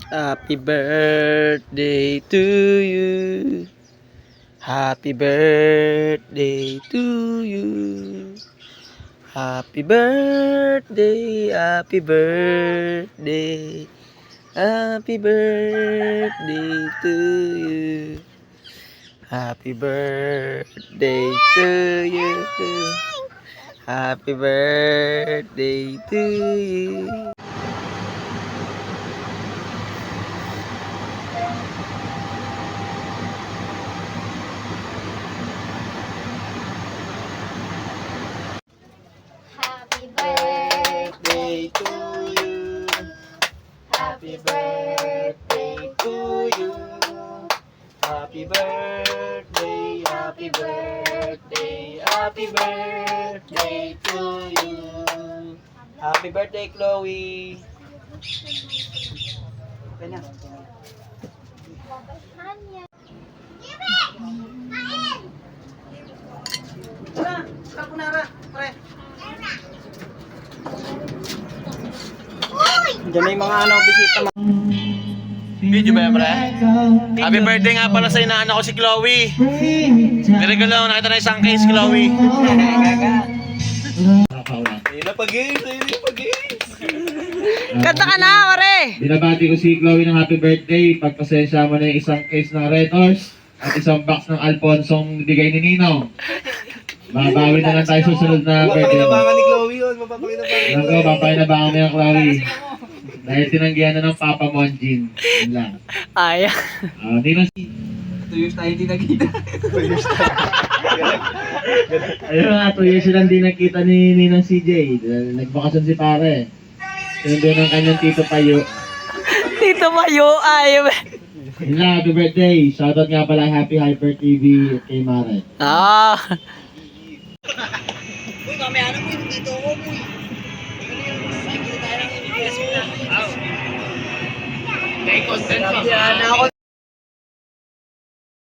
Happy birthday to you. Happy birthday to you. Happy birthday, happy birthday. Happy birthday to you. Happy birthday to you. Happy birthday to you. Happy birthday Birthday to you. Happy birthday to you. Happy birthday, happy birthday, happy birthday to you. Happy birthday, Chloe. Okay na. Hanya. Tara, kapunara, pre. Diyan na yung mga bisita. Video ba yan, pre? Happy birthday nga pala sa inaanak ko si Chloe. Niregalo, nakita na isang case, Chloe. Ayun na pag-games, ayun na pag-games. Kanta ka na, pare! Binabati ko si Chloe ng happy birthday. Pagpasensya mo na yung isang case ng Red Horse at isang box ng Alfonsong bigay ni Ninong. Babawi na lang tayo susunod na birthday mo. Mapapakinabangan ni Chloe yun, mapapakinabangan. Alam ko, papakinabangan mo yung Chloe. Dahil tinanggihan na ng Papa mo ang Jean. Yun lang. Ay, Ninong 2 years tayo hindi nagkita. 2 years tayo. ayun nga, 2 years silang di nakita ni Ninong CJ. Nagbakasyon si pare. Sinundo ng kanyang Tito Payo. Tito Mayo, ay. Yun lang, happy birthday. Shoutout nga pala Happy Hyper TV at kay Mare. Ah. Uy, mamaya na mo yung dito ako, uy. Ay, kita tayo ng ibigay na. Kay content pa. Yan ako